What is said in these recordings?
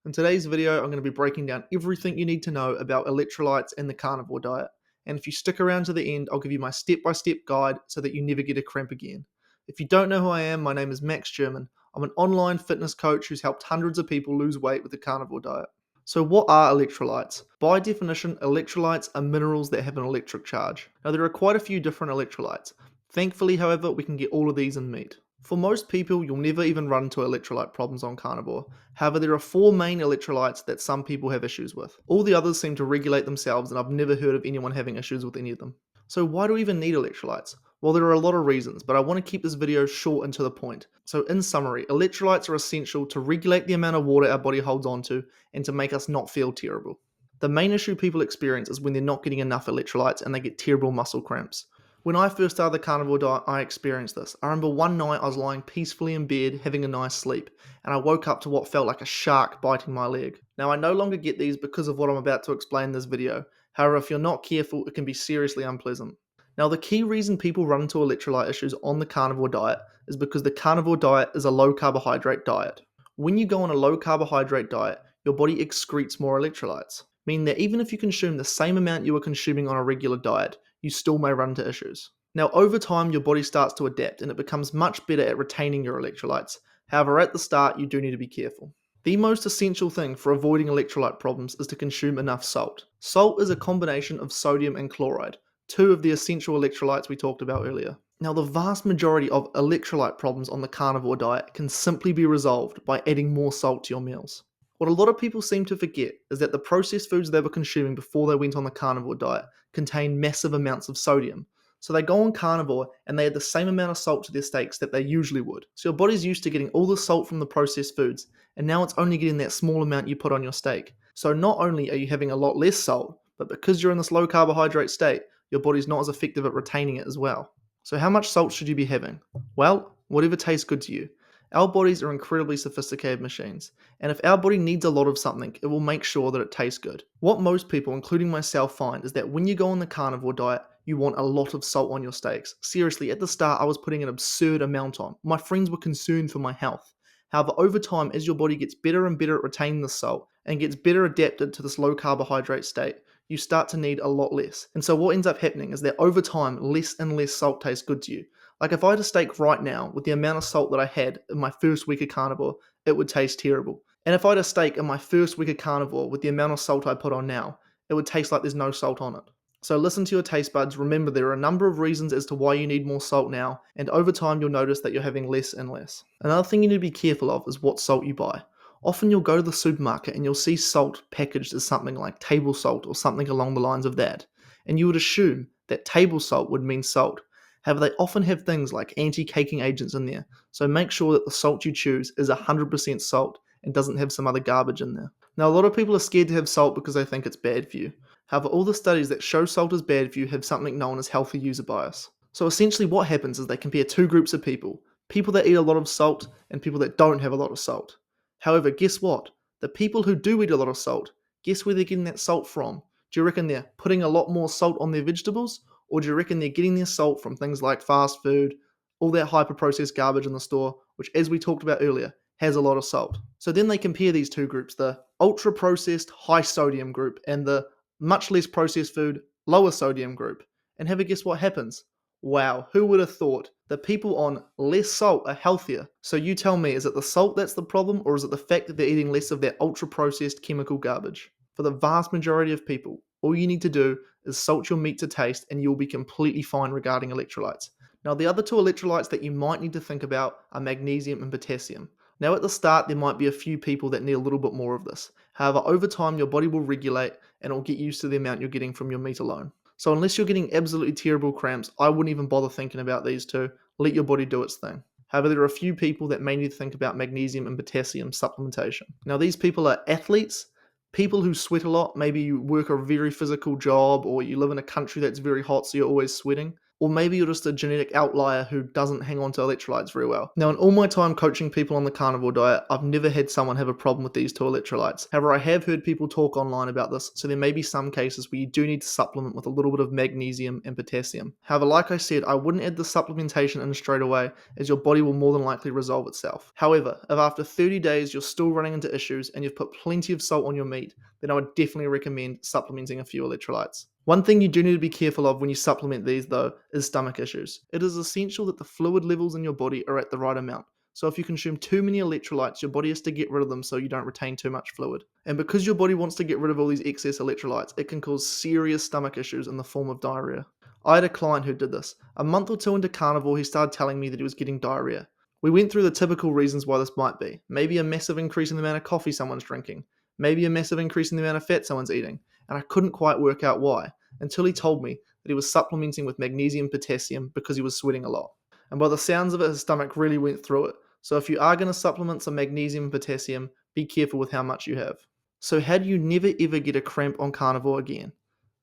In today's video, I'm going to be breaking down everything you need to know about electrolytes and the carnivore diet. And if you stick around to the end, I'll give you my step-by-step guide so that you never get a cramp again. If you don't know who I am, my name is Max German. I'm an online fitness coach who's helped hundreds of people lose weight with the carnivore diet. So what are electrolytes? By definition, electrolytes are minerals that have an electric charge. Now there are quite a few different electrolytes. Thankfully, however, we can get all of these in meat. For most people, you'll never even run into electrolyte problems on carnivore. However, there are four main electrolytes that some people have issues with. All the others seem to regulate themselves, and I've never heard of anyone having issues with any of them. So why do we even need electrolytes? Well, there are a lot of reasons, but I want to keep this video short and to the point. So in summary, electrolytes are essential to regulate the amount of water our body holds onto and to make us not feel terrible. The main issue people experience is when they're not getting enough electrolytes and they get terrible muscle cramps. When I first started the carnivore diet, I experienced this. I remember one night I was lying peacefully in bed, having a nice sleep, and I woke up to what felt like a shark biting my leg. Now I no longer get these because of what I'm about to explain in this video. However, if you're not careful, it can be seriously unpleasant. Now the key reason people run into electrolyte issues on the carnivore diet is because the carnivore diet is a low carbohydrate diet. When you go on a low carbohydrate diet, your body excretes more electrolytes, meaning that even if you consume the same amount you were consuming on a regular diet, you still may run into issues. Now, over time, your body starts to adapt and it becomes much better at retaining your electrolytes. However, at the start, you do need to be careful. The most essential thing for avoiding electrolyte problems is to consume enough salt. Salt is a combination of sodium and chloride, two of the essential electrolytes we talked about earlier. Now, the vast majority of electrolyte problems on the carnivore diet can simply be resolved by adding more salt to your meals. What a lot of people seem to forget is that the processed foods they were consuming before they went on the carnivore diet contain massive amounts of sodium. So they go on carnivore and they add the same amount of salt to their steaks that they usually would. So your body's used to getting all the salt from the processed foods, and now it's only getting that small amount you put on your steak. So not only are you having a lot less salt, but because you're in this low carbohydrate state, your body's not as effective at retaining it as well. So how much salt should you be having? Well, whatever tastes good to you. Our bodies are incredibly sophisticated machines, and if our body needs a lot of something, it will make sure that it tastes good. What most people, including myself, find is that when you go on the carnivore diet, you want a lot of salt on your steaks. Seriously, at the start I was putting an absurd amount on. My friends were concerned for my health. However, over time, as your body gets better and better at retaining the salt and gets better adapted to this low carbohydrate state, you start to need a lot less. And so what ends up happening is that over time, less and less salt tastes good to you. Like if I had a steak right now with the amount of salt that I had in my first week of carnivore, it would taste terrible. And if I had a steak in my first week of carnivore with the amount of salt I put on now, it would taste like there's no salt on it. So listen to your taste buds. Remember, there are a number of reasons as to why you need more salt now, and over time you'll notice that you're having less and less. Another thing you need to be careful of is what salt you buy. Often you'll go to the supermarket and you'll see salt packaged as something like table salt or something along the lines of that, and you would assume that table salt would mean salt. However, they often have things like anti-caking agents in there, so make sure that the salt you choose is 100% salt and doesn't have some other garbage in there. Now, a lot of people are scared to have salt because they think it's bad for you. However, all the studies that show salt is bad for you have something known as healthy user bias. So essentially what happens is they compare two groups of people that eat a lot of salt and people that don't have a lot of salt. However, guess what? The people who do eat a lot of salt, guess where they're getting that salt from? Do you reckon they're putting a lot more salt on their vegetables? Or do you reckon they're getting their salt from things like fast food, all that hyper-processed garbage in the store, which, as we talked about earlier, has a lot of salt? So then they compare these two groups, the ultra-processed high-sodium group and the much less processed food, lower sodium group. And have a guess what happens? Wow, who would have thought that people on less salt are healthier? So you tell me, is it the salt that's the problem, or is it the fact that they're eating less of that ultra-processed chemical garbage? For the vast majority of people, all you need to do is salt your meat to taste and you'll be completely fine regarding electrolytes. Now, the other two electrolytes that you might need to think about are magnesium and potassium. Now, at the start, there might be a few people that need a little bit more of this. However, over time, your body will regulate and it'll get used to the amount you're getting from your meat alone. So unless you're getting absolutely terrible cramps, I wouldn't even bother thinking about these two. Let your body do its thing. However, there are a few people that may need to think about magnesium and potassium supplementation. Now, these people are athletes, people who sweat a lot. Maybe you work a very physical job or you live in a country that's very hot, so you're always sweating. Or maybe you're just a genetic outlier who doesn't hang on to electrolytes very well. Now, in all my time coaching people on the carnivore diet, I've never had someone have a problem with these two electrolytes. However, I have heard people talk online about this, so there may be some cases where you do need to supplement with a little bit of magnesium and potassium. However, like I said, I wouldn't add the supplementation in straight away, as your body will more than likely resolve itself. However, if after 30 days you're still running into issues and you've put plenty of salt on your meat, then I would definitely recommend supplementing a few electrolytes. One thing you do need to be careful of when you supplement these, though, is stomach issues. It is essential that the fluid levels in your body are at the right amount. So if you consume too many electrolytes, your body has to get rid of them so you don't retain too much fluid. And because your body wants to get rid of all these excess electrolytes, it can cause serious stomach issues in the form of diarrhea. I had a client who did this. A month or two into carnivore, he started telling me that he was getting diarrhea. We went through the typical reasons why this might be. Maybe a massive increase in the amount of coffee someone's drinking. Maybe a massive increase in the amount of fat someone's eating. And I couldn't quite work out why, until he told me that he was supplementing with magnesium potassium because he was sweating a lot. And by the sounds of it, his stomach really went through it. So if you are going to supplement some magnesium and potassium, be careful with how much you have. So how do you never ever get a cramp on carnivore again?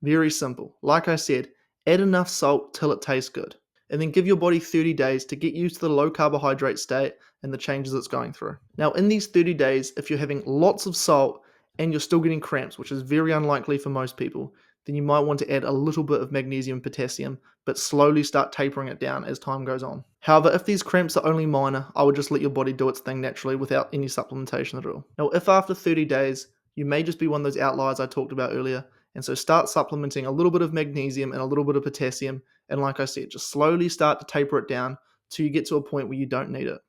Very simple. Like I said, add enough salt till it tastes good. And then give your body 30 days to get used to the low carbohydrate state and the changes it's going through. Now, in these 30 days, if you're having lots of salt and you're still getting cramps, which is very unlikely for most people, then you might want to add a little bit of magnesium and potassium, but slowly start tapering it down as time goes on. However, if these cramps are only minor, I would just let your body do its thing naturally without any supplementation at all. Now, if after 30 days, you may just be one of those outliers I talked about earlier, and so start supplementing a little bit of magnesium and a little bit of potassium, and like I said, just slowly start to taper it down till you get to a point where you don't need it.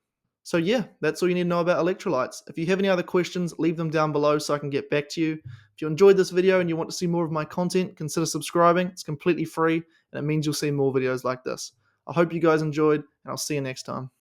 So yeah, that's all you need to know about electrolytes. If you have any other questions, leave them down below so I can get back to you. If you enjoyed this video and you want to see more of my content, consider subscribing. It's completely free and it means you'll see more videos like this. I hope you guys enjoyed and I'll see you next time.